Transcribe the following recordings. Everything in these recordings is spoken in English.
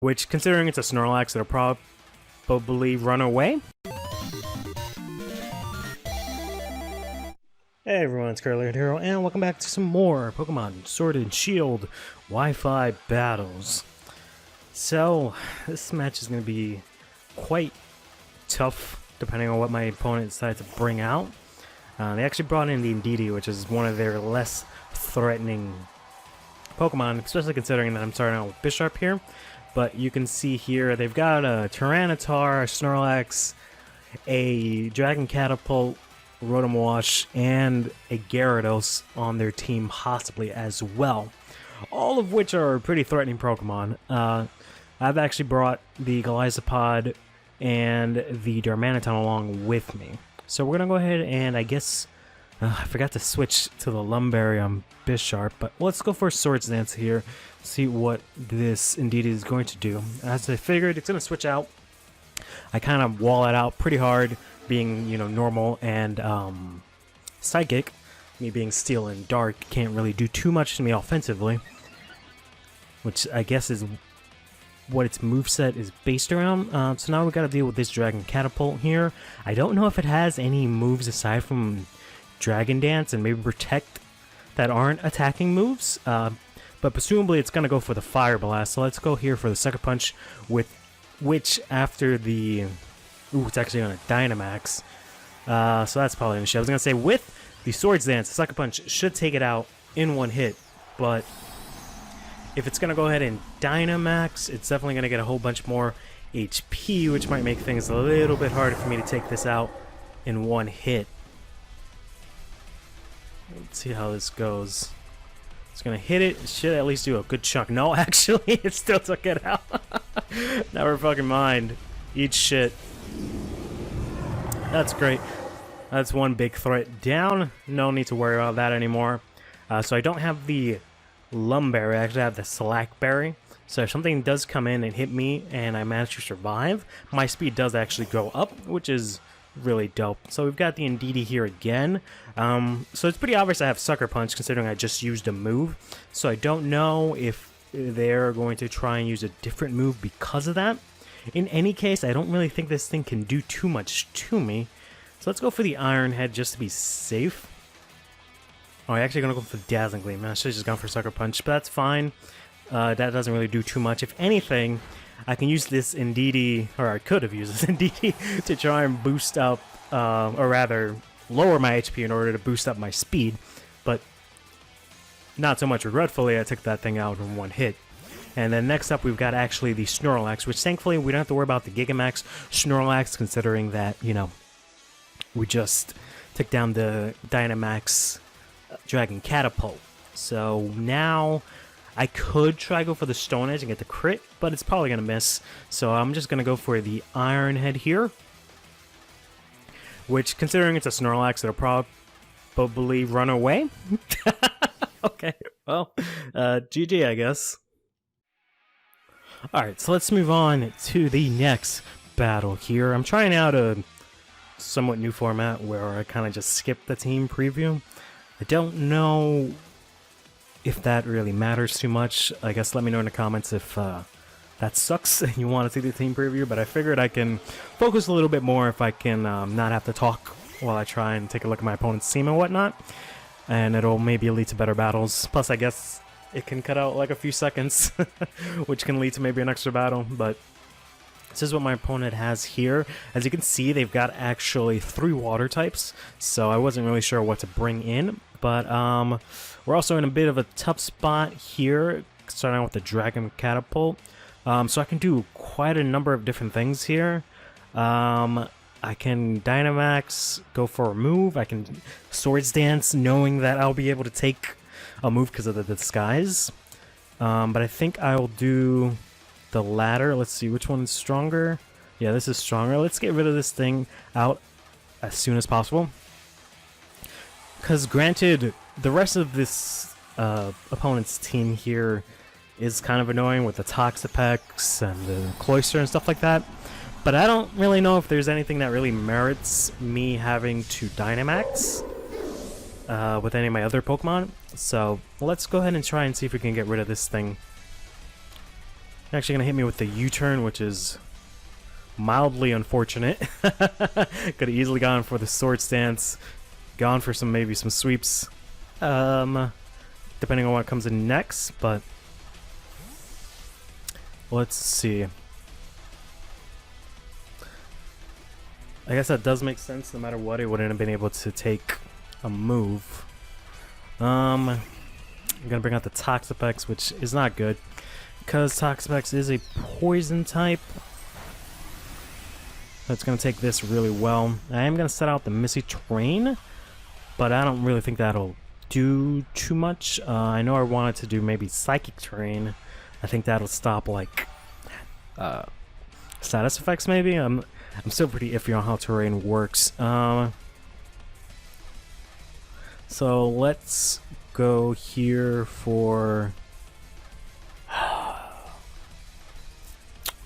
which, considering it's a Snorlax, it'll probably run away. Hey everyone, it's CurlyHairedHero, and welcome back to some more Pokemon Sword and Shield Wi-Fi battles. So, this match is going to be quite tough, depending on what my opponent decides to bring out. They actually brought in the Indeedee, which is one of their less threatening Pokemon, especially considering that I'm starting out with Bisharp here. But you can see here, they've got a Tyranitar, a Snorlax, a Dragon Catapult, Rotom Wash, and a Gyarados on their team possibly as well. All of which are pretty threatening Pokemon. I've actually brought the Golisopod and the Darmanitan along with me. So we're going to go ahead and I guess... I forgot to switch to the Lumberry on Bisharp, but let's go for a Swords Dance here, see what this Indeedee is going to do. As I figured, it's going to switch out. I kind of wall it out pretty hard, being, you know, normal and psychic. Me being steel and dark can't really do too much to me offensively, which I guess is what its moveset is based around. So now we got to deal with this Dragon Catapult here. I don't know if it has any moves aside from Dragon Dance and maybe Protect that aren't attacking moves, but presumably it's going to go for the Fire Blast. So let's go here for the Sucker Punch, with which after the... Ooh, it's actually on a Dynamax. So that's probably an issue. I was going to say with the Swords Dance, the Sucker Punch should take it out in one hit, but if it's going to go ahead and Dynamax, it's definitely going to get a whole bunch more HP, which might make things a little bit harder for me to take this out in one hit. Let's see how this goes. It's gonna hit it. It should at least do a good chunk. No, actually, it still took it out. Never fucking mind. Eat shit. That's great. That's one big threat down. No need to worry about that anymore. So I don't have the Lumberry. I actually have the Slackberry. So if something does come in and hit me and I manage to survive, my speed does actually go up, which is really dope. So we've got the Indeedee here again. So it's pretty obvious I have Sucker Punch considering I just used a move. So I don't know if they're going to try and use a different move because of that. In any case, I don't really think this thing can do too much to me. So let's go for the Iron Head just to be safe. Oh, I'm actually going to go for the Dazzling Gleam. I should have just gone for Sucker Punch, but that's fine. That doesn't really do too much. If anything, I can use this Indeedee, or I could have used this Indeedee to try and boost up, or rather, lower my HP in order to boost up my speed, but not so much regretfully, I took that thing out in one hit. And then next up, we've got actually the Snorlax, which thankfully we don't have to worry about the Gigamax Snorlax, considering that, you know, we just took down the Dynamax Dragon Catapult. So now I could try go for the Stone Edge and get the crit, but it's probably going to miss. So I'm just going to go for the Iron Head here, which, considering it's a Snorlax, it'll probably run away. Okay, well, GG, I guess. Alright, so let's move on to the next battle here. I'm trying out a somewhat new format where I kind of just skip the team preview. I don't know if that really matters too much. I guess let me know in the comments if that sucks and you want to see the team preview, but I figured I can focus a little bit more if I can not have to talk while I try and take a look at my opponent's team and whatnot, and it'll maybe lead to better battles. Plus, I guess it can cut out like a few seconds, which can lead to maybe an extra battle, but this is what my opponent has here. As you can see, they've got actually 3 water types, so I wasn't really sure what to bring in, but we're also in a bit of a tough spot here, starting out with the Dragon Catapult. So I can do quite a number of different things here. I can Dynamax, go for a move. I can Swords Dance, knowing that I'll be able to take a move because of the disguise. But I think I'll do the latter. Let's see which one is stronger. Yeah, this is stronger. Let's get rid of this thing out as soon as possible. Because granted, the rest of this opponent's team here is kind of annoying with the Toxapex and the Cloyster and stuff like that. But I don't really know if there's anything that really merits me having to Dynamax with any of my other Pokemon. So let's go ahead and try and see if we can get rid of this thing. Actually gonna hit me with the U-turn, which is mildly unfortunate. Could have easily gone for the sword stance, gone for maybe some sweeps, depending on what comes in next, but let's see. I guess that does make sense. No matter what, it wouldn't have been able to take a move. I'm gonna bring out the Toxapex, which is not good because Toxapex is a poison type. That's gonna take this really well. I am gonna set out the Misty Terrain, but I don't really think that'll do too much. I know I wanted to do maybe Psychic Terrain. I think that'll stop like status effects maybe. I'm still pretty iffy on how terrain works. So let's go here for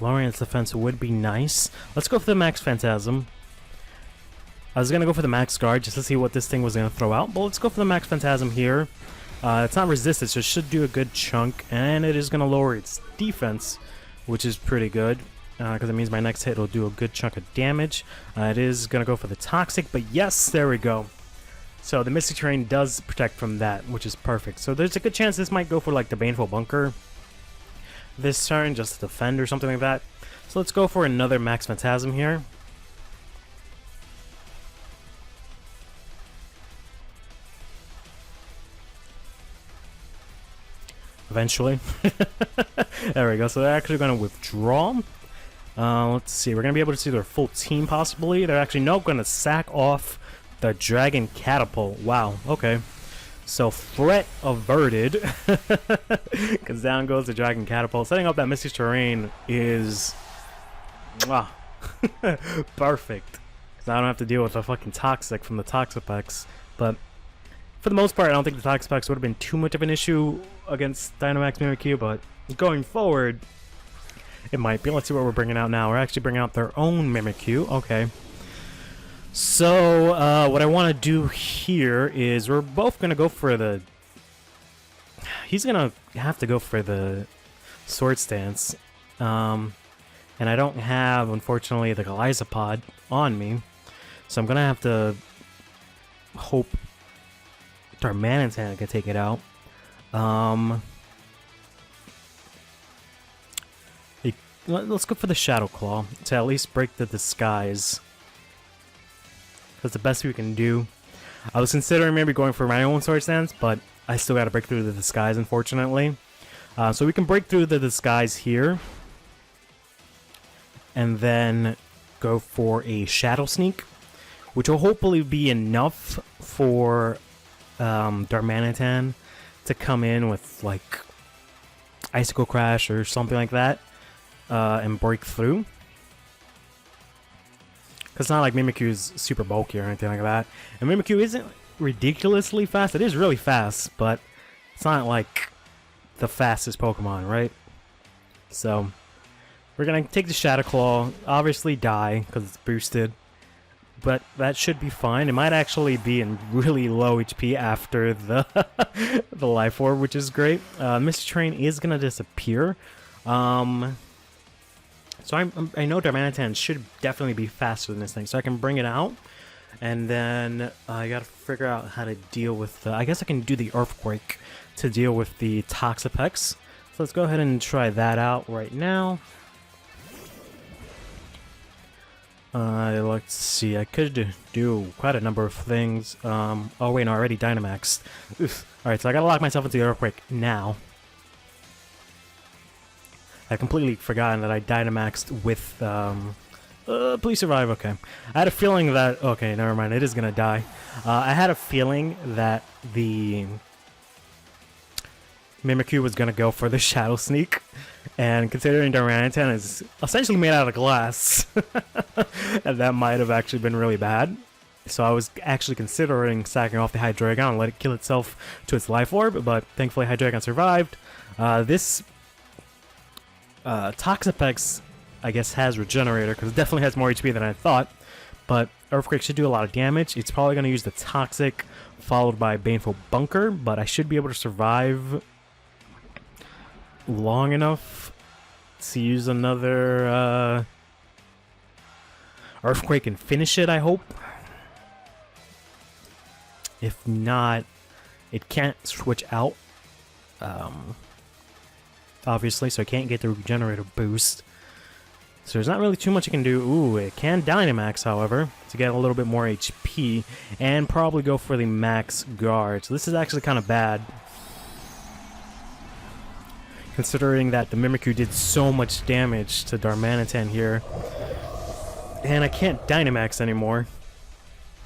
lowering its defense would be nice. Let's go for the Max Phantasm. I was gonna go for the Max Guard just to see what this thing was gonna throw out, but let's go for the Max Phantasm here. It's not resisted, so it should do a good chunk, and it is gonna lower its defense, which is pretty good. Because it means my next hit will do a good chunk of damage. It is going to go for the Toxic, but yes, there we go. So the Mystic Terrain does protect from that, which is perfect. So there's a good chance this might go for like the Baneful Bunker this turn, just to defend or something like that. So let's go for another Max Phantasm here. Eventually. There we go. So they're actually going to withdraw. Let's see, we're going to be able to see their full team possibly. They're actually not going to sack off the Dragon Catapult. Wow, okay. So threat averted. Because down goes the Dragon Catapult. Setting up that Mystic Terrain is perfect. Because I don't have to deal with the fucking Toxic from the Toxapex. But for the most part, I don't think the Toxapex would have been too much of an issue against Dynamax Mimikyu, but going forward, it might be. Let's see what we're bringing out now. We're actually bringing out their own Mimikyu. Okay. So, what I want to do here is we're both going to go for the... He's going to have to go for the Sword Stance. And I don't have, unfortunately, the Galizapod on me. So I'm going to have to hope Darmanitan can take it out. Let's go for the Shadow Claw to at least break the disguise. That's the best we can do. I was considering maybe going for my own Sword Stance, but I still got to break through the disguise, unfortunately. So we can break through the disguise here. And then go for a Shadow Sneak, which will hopefully be enough for Darmanitan to come in with, like, Icicle Crash or something like that. And break through. Because it's not like Mimikyu is super bulky or anything like that. And Mimikyu isn't ridiculously fast. It is really fast, but it's not like the fastest Pokemon, right? So, we're going to take the Shadow Claw. Obviously die, because it's boosted. But that should be fine. It might actually be in really low HP after the, the Life Orb, which is great. Mystic Terrain is going to disappear. So I know Darmanitan should definitely be faster than this thing, so I can bring it out, and then I gotta figure out how to deal with the... I guess I can do the Earthquake to deal with the Toxapex. So let's go ahead and try that out right now. Let's see, I could do quite a number of things. Oh wait, no, I already Dynamaxed. Alright, so I gotta lock myself into the Earthquake now. I completely forgotten that I Dynamaxed with, please survive, okay. I had a feeling that, okay, never mind, it is gonna die. I had a feeling that the Mimikyu was gonna go for the Shadow Sneak, and considering Darmanitan is essentially made out of glass, and that might have actually been really bad. So I was actually considering sacking off the Hydreigon and let it kill itself to its Life Orb, but thankfully Hydreigon survived. This Toxapex, I guess, has Regenerator, because it definitely has more HP than I thought, but Earthquake should do a lot of damage. It's probably going to use the Toxic, followed by Baneful Bunker, but I should be able to survive long enough Let's use another Earthquake and finish it, I hope. If not, it can't switch out. Obviously, so I can't get the regenerator boost. So there's not really too much it can do. Ooh, it can Dynamax, however, to get a little bit more HP, and probably go for the max guard. So this is actually kind of bad, considering that the Mimikyu did so much damage to Darmanitan here. And I can't Dynamax anymore.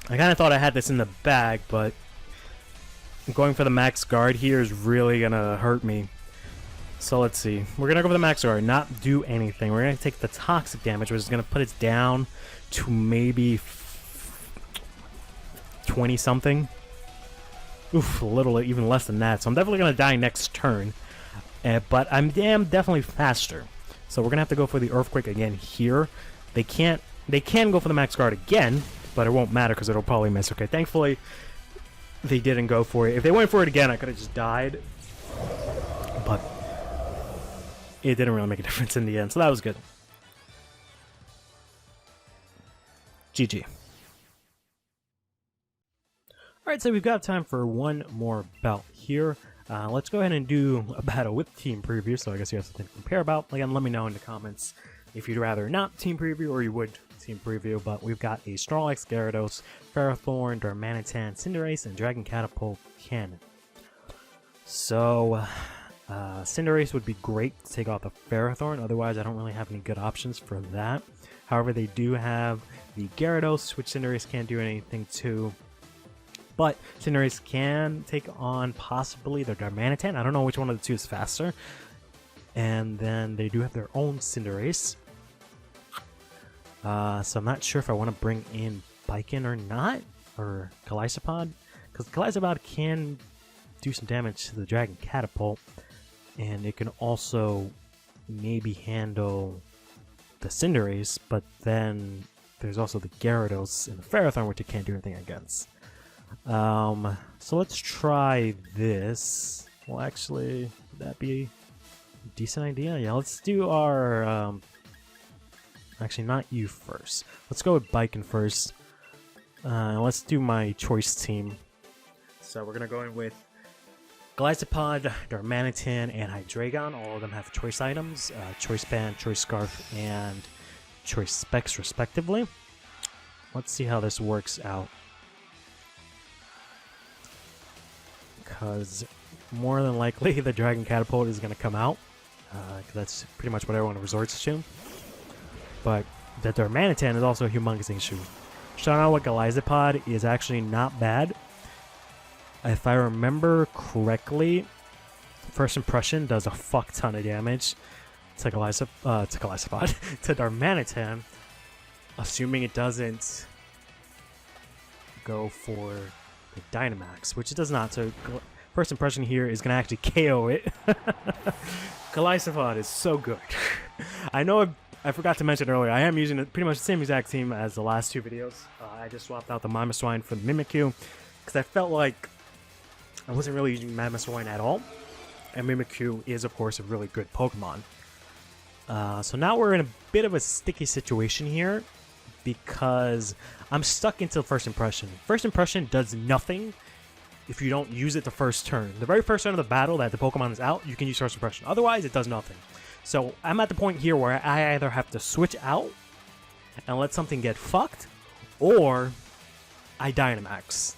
I kind of thought I had this in the bag, but going for the max guard here is really going to hurt me. So let's see. We're going to go for the max guard, not do anything. We're going to take the toxic damage, which is going to put it down to maybe 20 something. Oof, a little, even less than that. So I'm definitely going to die next turn. But I'm definitely faster. So we're going to have to go for the Earthquake again here. They can go for the max guard again, but it won't matter because it'll probably miss. Okay, thankfully they didn't go for it. If they went for it again, I could have just died. But it didn't really make a difference in the end, so that was good. GG. Alright, so we've got time for one more bout here. Let's go ahead and do a battle with Team Preview, so I guess you have something to compare about. Again, let me know in the comments if you'd rather not Team Preview or you would Team Preview, but we've got a Snorlax, Gyarados, Ferrothorn, Darmanitan, Cinderace, and Dragon Catapult Cannon. So Cinderace would be great to take off the Ferrothorn, otherwise I don't really have any good options for that. However, they do have the Gyarados, which Cinderace can't do anything to. But Cinderace can take on possibly the Darmanitan. I don't know which one of the two is faster. And then they do have their own Cinderace. So I'm not sure if I want to bring in Baiken or not. Or Golisopod. Because Golisopod can do some damage to the Dragon Catapult. And it can also maybe handle the Cinderace. But then there's also the Gyarados and the Ferrothorn, which it can't do anything against. So let's try this. Well, actually, would that be a decent idea? Yeah, let's do our, actually, not you first. Let's go with Baiken first. Let's do my choice team. So we're gonna go in with Golisopod, Darmanitan, and Hydreigon. All of them have choice items, choice band, choice scarf, and choice specs, respectively. Let's see how this works out. Because more than likely the Dragon Catapult is going to come out. Because that's pretty much what everyone resorts to. But the Darmanitan is also a humongous issue. Shout out what Golisopod is actually not bad. If I remember correctly, First Impression does a fuck ton of damage to Golisopod, to Darmanitan, assuming it doesn't go for the Dynamax, which it does not. So First Impression here is going to actually KO it. Golisopod is so good. I know I forgot to mention earlier, I am using pretty much the same exact team as the last two videos. I just swapped out the Mammoth for the Mimikyu because I felt like I wasn't really using Mammoth at all. And Mimikyu is, of course, a really good Pokemon. So now we're in a bit of a sticky situation here because I'm stuck into First Impression. First Impression does nothing if you don't use it the first turn. The very first turn of the battle that the Pokemon is out, you can use First Impression. Otherwise, it does nothing. So I'm at the point here where I either have to switch out and let something get fucked, or I Dynamax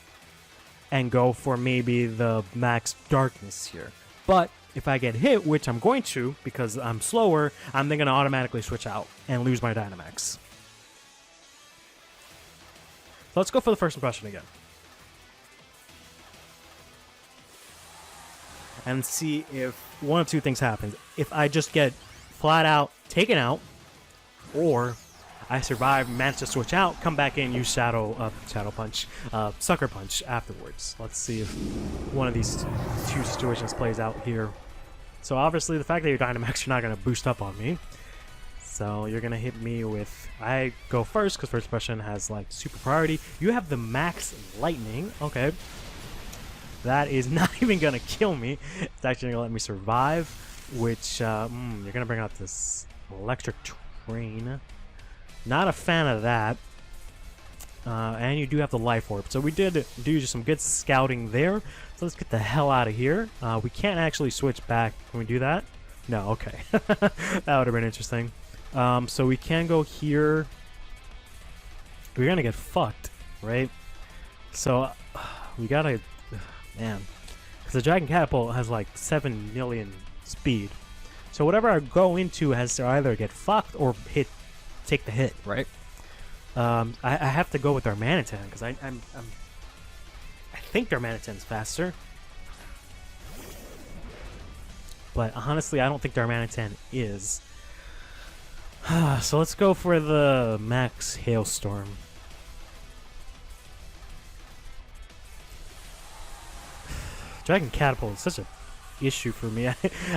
and go for maybe the max darkness here. But if I get hit, which I'm going to because I'm slower, I'm then going to automatically switch out and lose my Dynamax. So let's go for the First Impression again. And see if one of two things happens. If I just get flat out taken out, or I survive, manage to switch out, come back in, use Shadow Punch, Sucker Punch afterwards. Let's see if one of these two situations plays out here. So obviously the fact that you're Dynamax, you're not going to boost up on me. So you're going to hit me with, I go first because First Impression has like super priority. You have the max Lightning. Okay. That is not even going to kill me. It's actually going to let me survive, which you're going to bring out this Electric Train. Not a fan of that. And you do have the Life Orb. So we did do just some good scouting there. So let's get the hell out of here. We can't actually switch back. Can we do that? No, okay. That would have been interesting. So we can go here. We're gonna get fucked, right? So we gotta, man, because the Dragon Catapult has like 7 million speed. So whatever I go into has to either get fucked or take the hit, right? I have to go with Darmanitan because I think Darmanitan's faster, but honestly, I don't think Darmanitan is. So let's go for the Max Hailstorm. Dragon Catapult is such a issue for me.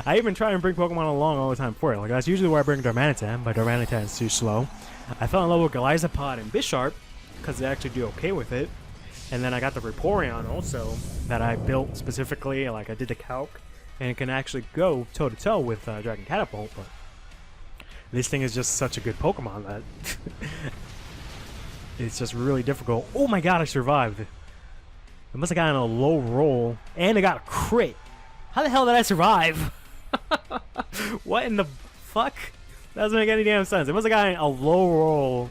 I even try and bring Pokemon along all the time for it. Like that's usually where I bring Darmanitan, but Darmanitan is too slow. I fell in love with Galizapod and Bisharp because they actually do okay with it. And then I got the Vaporeon also that I built specifically, like I did the calc, and it can actually go toe-to-toe with Dragon Catapult, but this thing is just such a good Pokemon that it's just really difficult. Oh my god, I survived. I must have gotten a low roll, and I got a crit. How the hell did I survive? What in the fuck? That doesn't make any damn sense. I must have gotten a low roll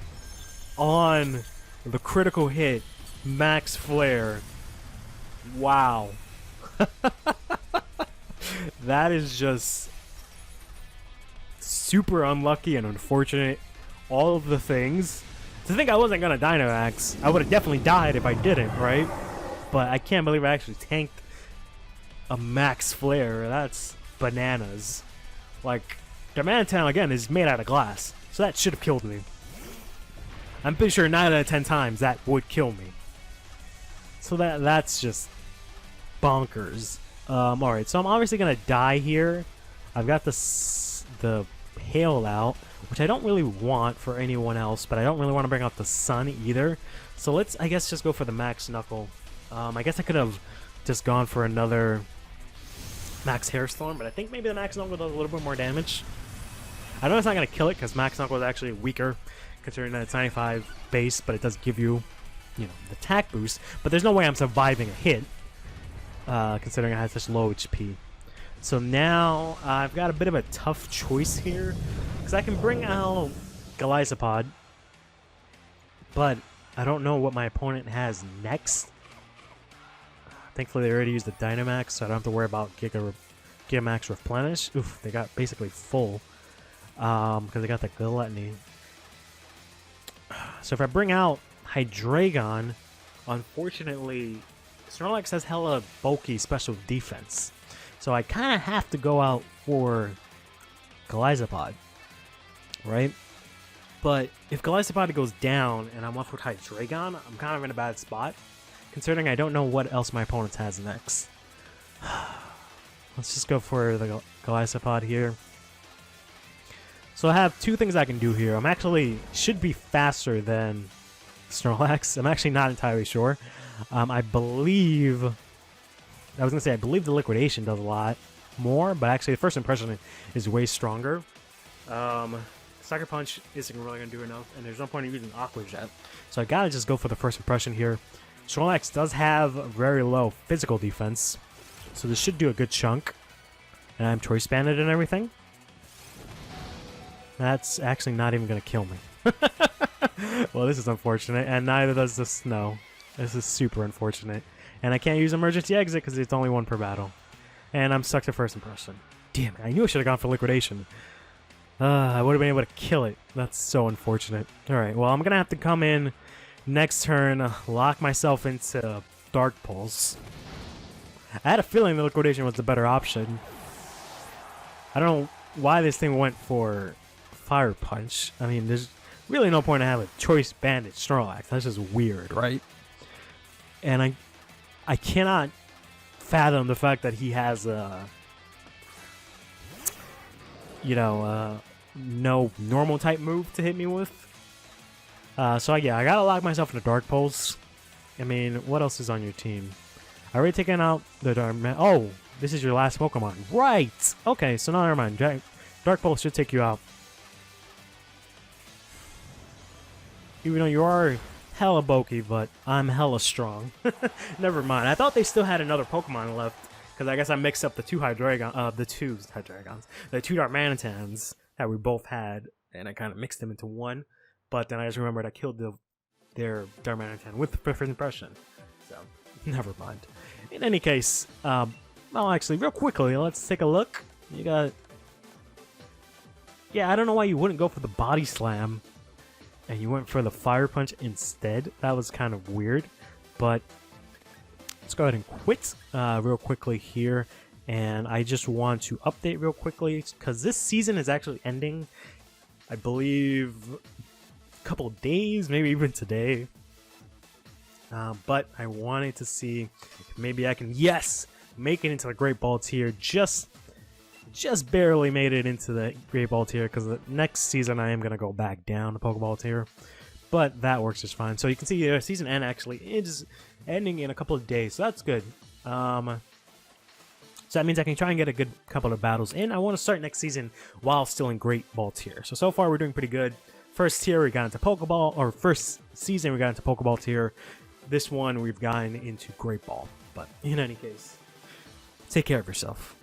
on the critical hit, Max Flare. Wow. That is just super unlucky and unfortunate. All of the things. To think I wasn't gonna Dynamax, I would have definitely died if I didn't, right? But I can't believe I actually tanked a Max Flare. That's bananas. Like, Darmanitan again is made out of glass, so that should have killed me. I'm pretty sure 9 out of 10 times that would kill me. So that's just bonkers. Alright, so I'm obviously gonna die here. I've got the Hail out, which I don't really want for anyone else, but I don't really want to bring out the Sun either. So let's, I guess, just go for the Max Knuckle. I guess I could have just gone for another Max Hairstorm, but I think maybe the Max Knuckle does a little bit more damage. I know it's not going to kill it because Max Knuckle is actually weaker considering that it's 95 base, but it does give you, the attack boost. But there's no way I'm surviving a hit considering I have such low HP. So now I've got a bit of a tough choice here because I can bring out Galizapod, but I don't know what my opponent has next. Thankfully, they already used the Dynamax, so I don't have to worry about Gigamax Replenish. Oof, they got basically full because they got the Gluttony. So if I bring out Hydreigon, unfortunately, Snorlax has hella bulky special defense. So I kind of have to go out for Galizapod, right? But if Galizapod goes down and I'm left with Hydreigon, I'm kind of in a bad spot, considering I don't know what else my opponent has next. Let's just go for the Galizapod here. So I have two things I can do here. I'm actually should be faster than Snorlax. I'm actually not entirely sure. I believe the Liquidation does a lot more, but actually the First Impression is way stronger. Sucker Punch isn't really going to do enough, and there's no point in using Aqua Jet. So I gotta just go for the First Impression here. Snorlax does have very low physical defense, so this should do a good chunk. And I'm Choice Banded and everything. That's actually not even going to kill me. Well, this is unfortunate, and neither does the Snow. This is super unfortunate. And I can't use Emergency Exit because it's only one per battle. And I'm stuck to First Impression. Damn it, I knew I should have gone for Liquidation. I would have been able to kill it. That's so unfortunate. Alright, well, I'm going to have to come in next turn, lock myself into Dark Pulse. I had a feeling the Liquidation was the better option. I don't know why this thing went for Fire Punch. I mean, there's really no point to have a Choice Banded Snorlax. That's just weird, right? And I cannot fathom the fact that he has no normal type move to hit me with. So yeah, I gotta lock myself into Dark Pulse. I mean, what else is on your team? I already taken out the Darkman. Oh, this is your last Pokemon, right? Okay, so now never mind. Dark Pulse should take you out. Even though you are hella bulky, but I'm hella strong. Never mind. I thought they still had another Pokemon left, because I guess I mixed up the two Darmanitans that we both had, and I kind of mixed them into one. But then I just remembered I killed their Darmanitan with the first impression. So, never mind. In any case, well, actually, real quickly, let's take a look. You got... Yeah, I don't know why you wouldn't go for the Body Slam, and you went for the Fire Punch instead. That was kind of weird, but let's go ahead and quit real quickly here. And I just want to update real quickly, because this season is actually ending, I believe, a couple of days, maybe even today. But I wanted to see if maybe I can, yes, make it into the Great Ball tier. Just barely made it into the Great Ball tier, because the next season I am going to go back down to Pokeball tier. But that works just fine. So you can see season end actually is ending in a couple of days, so that's good. So that means I can try and get a good couple of battles in. I want to start next season while still in Great Ball tier. So far we're doing pretty good. First tier we got into Pokeball, or first season we got into Pokeball tier. This one we've gotten into Great Ball. But in any case, take care of yourself.